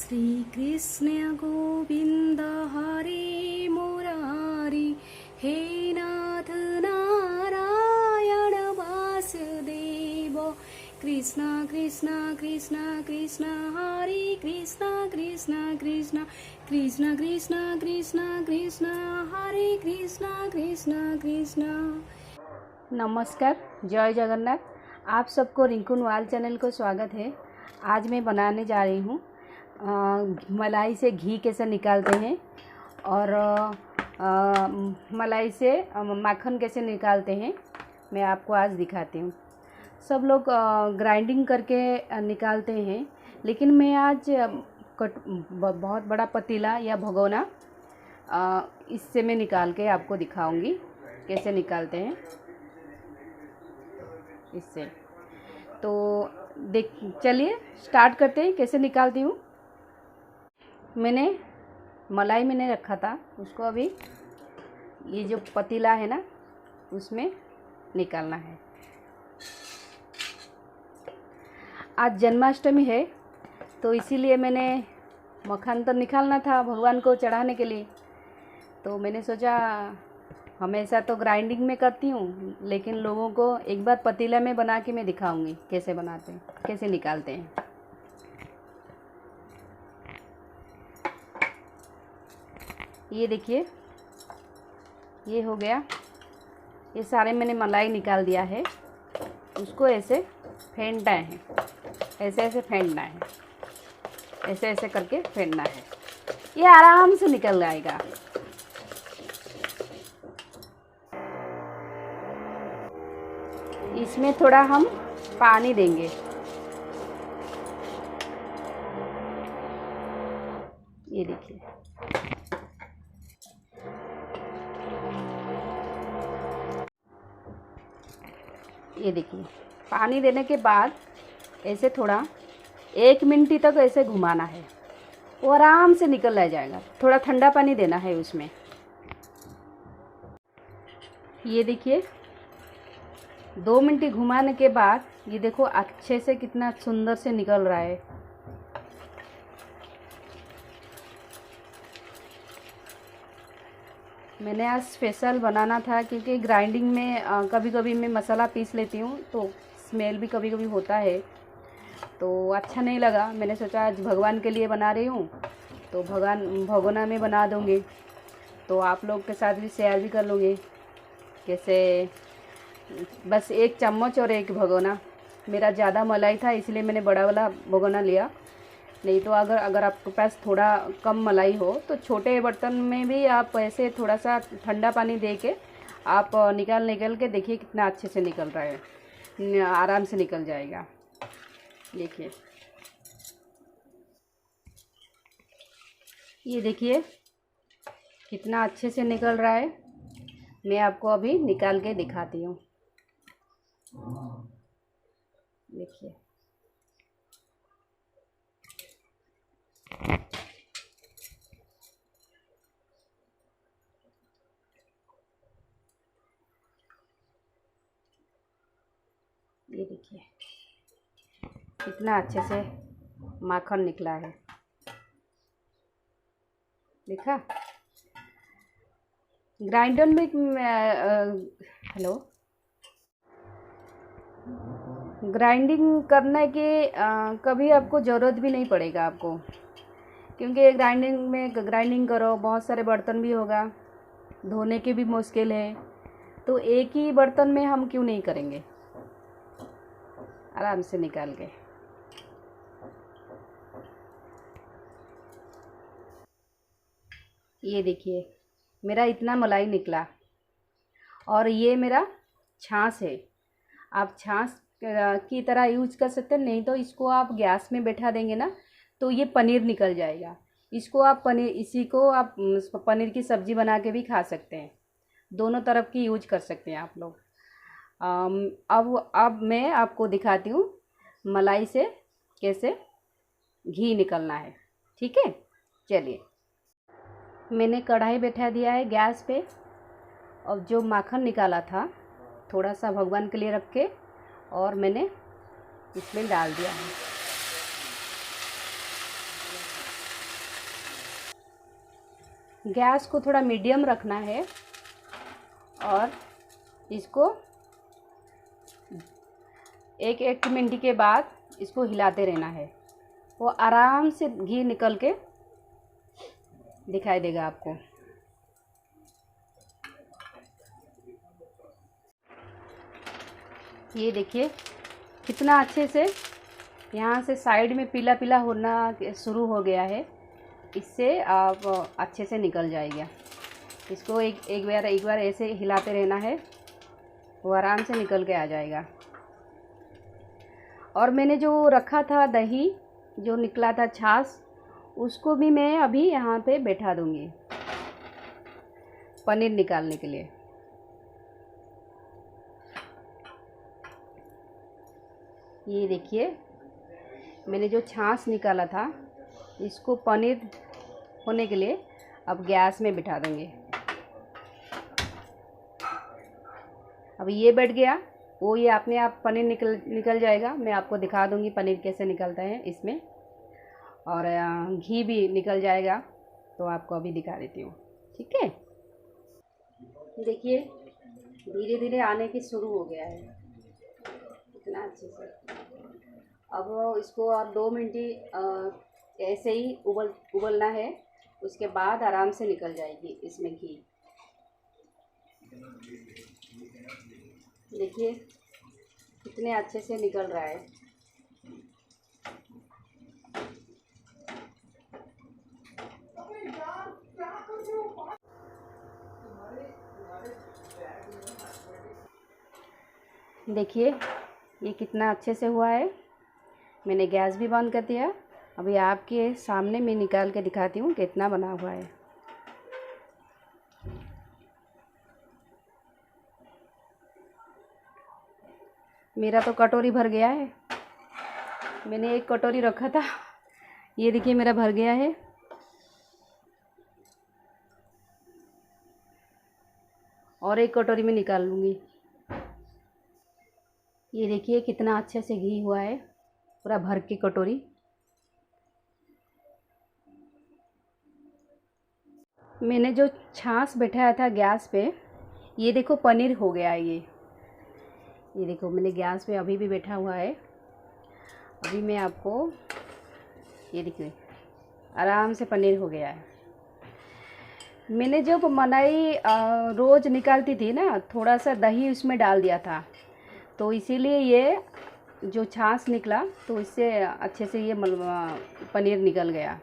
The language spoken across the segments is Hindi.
श्रीकृष्ण गोविन्द हरे मुरारी, हे नाथ नारायण वासुदेव। कृष्ण कृष्ण कृष्ण कृष्ण हरे कृष्ण कृष्ण कृष्ण कृष्ण कृष्ण कृष्ण कृष्ण हरे कृष्ण कृष्ण कृष्ण। नमस्कार, जय जगन्नाथ। आप सबको रिंकू नवाल चैनल को स्वागत है। आज मैं बनाने जा रही हूँ मलाई से घी कैसे निकालते हैं और मलाई से माखन कैसे निकालते हैं, मैं आपको आज दिखाती हूँ। सब लोग ग्राइंडिंग करके निकालते हैं, लेकिन मैं आज बहुत बड़ा पतीला या भगोना इससे मैं निकाल के आपको दिखाऊंगी कैसे निकालते हैं इससे। तो चलिए स्टार्ट करते हैं कैसे निकालती हूँ। मलाई मैंने रखा था, उसको अभी ये जो पतीला है ना उसमें निकालना है। आज जन्माष्टमी है तो इसीलिए मैंने मक्खन तो निकालना था भगवान को चढ़ाने के लिए। तो मैंने सोचा हमेशा तो ग्राइंडिंग में करती हूँ, लेकिन लोगों को एक बार पतीला में बना के मैं दिखाऊंगी कैसे बनाते हैं, कैसे निकालते हैं। ये देखिए, ये हो गया। ये सारे मैंने मलाई निकाल दिया है। उसको ऐसे फेंटना है, ऐसे ऐसे फेंटना है, ऐसे ऐसे करके फेंटना है। ये आराम से निकल जाएगा। इसमें थोड़ा हम पानी देंगे। ये देखिए, ये देखिए, पानी देने के बाद ऐसे थोड़ा 1 मिनट तक ऐसे घुमाना है, वो आराम से निकल जाएगा। थोड़ा ठंडा पानी देना है उसमें। ये देखिए, 2 मिनट घुमाने के बाद ये देखो अच्छे से कितना सुंदर से निकल रहा है। मैंने आज स्पेशल बनाना था क्योंकि ग्राइंडिंग में कभी कभी मैं मसाला पीस लेती हूँ तो स्मेल भी कभी कभी होता है, तो अच्छा नहीं लगा। मैंने सोचा आज भगवान के लिए बना रही हूँ तो भगोना में बना दूँगी, तो आप लोग के साथ भी शेयर भी कर लूँगी कैसे। बस 1 चम्मच और 1 भगोना। मेरा ज़्यादा मलाई था इसलिए मैंने बड़ा वाला भगोना लिया। नहीं तो अगर आपके पास थोड़ा कम मलाई हो तो छोटे बर्तन में भी आप ऐसे थोड़ा सा ठंडा पानी दे के आप निकाल के देखिए कितना अच्छे से निकल रहा है, आराम से निकल जाएगा। देखिए, ये देखिए कितना अच्छे से निकल रहा है। मैं आपको अभी निकाल के दिखाती हूँ। देखिए, ये देखिए कितना अच्छे से माखन निकला है। देखा, ग्राइंडर में हेलो, ग्राइंडिंग करने के कभी आपको ज़रूरत भी नहीं पड़ेगा आपको, क्योंकि ग्राइंडिंग करो बहुत सारे बर्तन भी होगा, धोने की भी मुश्किल है। तो एक ही बर्तन में हम क्यों नहीं करेंगे, आराम से निकाल के। ये देखिए मेरा इतना मलाई निकला और ये मेरा छाछ है। आप छाछ की तरह यूज कर सकते हैं, नहीं तो इसको आप गैस में बैठा देंगे ना तो ये पनीर निकल जाएगा। इसी को आप पनीर की सब्ज़ी बना के भी खा सकते हैं। दोनों तरफ की यूज कर सकते हैं आप लोग। अब मैं आपको दिखाती हूँ मलाई से कैसे घी निकलना है। ठीक है, चलिए। मैंने कढ़ाई बैठा दिया है गैस पे और जो माखन निकाला था थोड़ा सा भगवान के लिए रख के और मैंने इसमें डाल दिया है। गैस को थोड़ा मीडियम रखना है और इसको एक मिनट के बाद इसको हिलाते रहना है। वो आराम से घी निकल के दिखाई देगा आपको। ये देखिए कितना अच्छे से यहाँ से साइड में पीला पीला होना शुरू हो गया है। इससे आप अच्छे से निकल जाएगा। इसको एक बार ऐसे हिलाते रहना है, वो आराम से निकल के आ जाएगा। और मैंने जो रखा था दही, जो निकला था छाछ, उसको भी मैं अभी यहाँ पे बैठा दूँगी पनीर निकालने के लिए। ये देखिए मैंने जो छाछ निकाला था, इसको पनीर होने के लिए अब गैस में बिठा देंगे। अब ये बैठ गया, वो ये अपने आप पनीर निकल जाएगा। मैं आपको दिखा दूंगी पनीर कैसे निकलता है इसमें, और घी भी निकल जाएगा, तो आपको अभी दिखा देती हूँ। ठीक है, देखिए धीरे धीरे आने की शुरू हो गया है इतना अच्छे से। अब इसको और 2 मिनट ऐसे ही उबलना है, उसके बाद आराम से निकल जाएगी इसमें घी। देखिए कितने अच्छे से निकल रहा है। देखिए ये कितना अच्छे से हुआ है। मैंने गैस भी बंद कर दिया। अभी आपके सामने मैं निकाल के दिखाती हूँ कितना बना हुआ है। मेरा तो कटोरी भर गया है। मैंने एक कटोरी रखा था, ये देखिए मेरा भर गया है। और एक कटोरी में निकाल लूँगी। ये देखिए कितना अच्छे से घी हुआ है, पूरा भर के कटोरी। मैंने जो छाछ बैठाया था गैस पे, ये देखो पनीर हो गया है। ये देखो मैंने गैस पे अभी भी बैठा हुआ है। अभी मैं आपको, ये देखिए आराम से पनीर हो गया है। मैंने जब मलाई रोज़ निकालती थी ना, थोड़ा सा दही उसमें डाल दिया था, तो इसीलिए ये जो छाछ निकला, तो इससे अच्छे से ये पनीर निकल गया।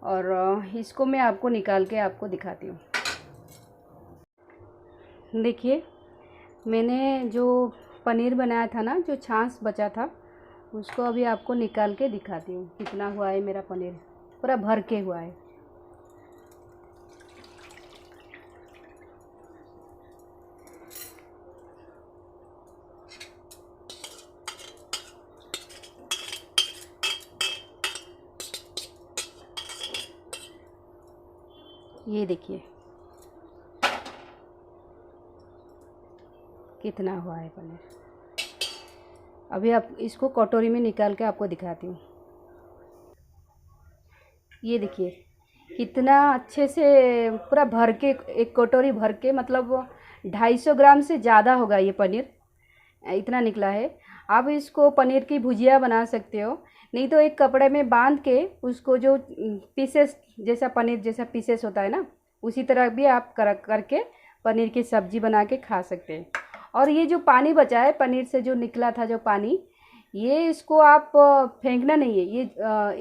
और इसको मैं आपको निकाल के आपको दिखाती हूँ। देखिए मैंने जो पनीर बनाया था ना, जो छाछ बचा था, उसको अभी आपको निकाल के दिखाती हूँ कितना हुआ है। मेरा पनीर पूरा भर के हुआ है। ये देखिए कितना हुआ है पनीर। अभी आप इसको कटोरी में निकाल के आपको दिखाती हूँ। ये देखिए कितना अच्छे से पूरा भर के, एक कटोरी भर के, मतलब 250 ग्राम से ज़्यादा होगा ये पनीर, इतना निकला है। आप इसको पनीर की भुजिया बना सकते हो, नहीं तो एक कपड़े में बांध के उसको, जो पीसेस जैसा पनीर जैसा पीसेस होता है ना, उसी तरह भी आप करके पनीर की सब्ज़ी बना के खा सकते हैं। और ये जो पानी बचा है पनीर से, जो निकला था जो पानी, ये इसको आप फेंकना नहीं है।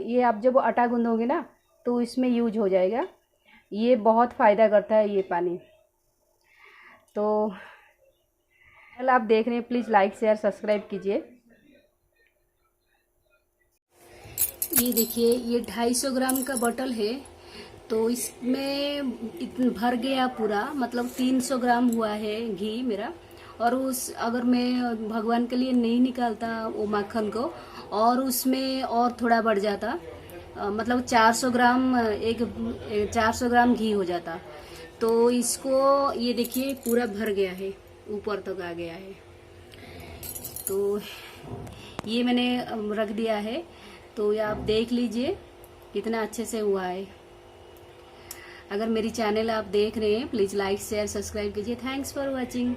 ये आप जब आटा गूंदोगे ना, तो इसमें यूज हो जाएगा। ये बहुत फ़ायदा करता है ये पानी। तो चल आप देख रहे हैं, प्लीज़ लाइक शेयर सब्सक्राइब कीजिए। ये देखिए ये 250 ग्राम का बोतल है, तो इसमें इतना भर गया पूरा, मतलब 300 ग्राम हुआ है घी मेरा। और अगर मैं भगवान के लिए नहीं निकालता वो माखन को, और उसमें और थोड़ा बढ़ जाता, मतलब 400 ग्राम 400 ग्राम घी हो जाता। तो इसको ये देखिए पूरा भर गया है, ऊपर तक आ गया है। तो ये मैंने रख दिया है, तो ये आप देख लीजिए कितना अच्छे से हुआ है। अगर मेरी चैनल आप देख रहे हैं प्लीज़ लाइक शेयर सब्सक्राइब कीजिए। Thanks for watching.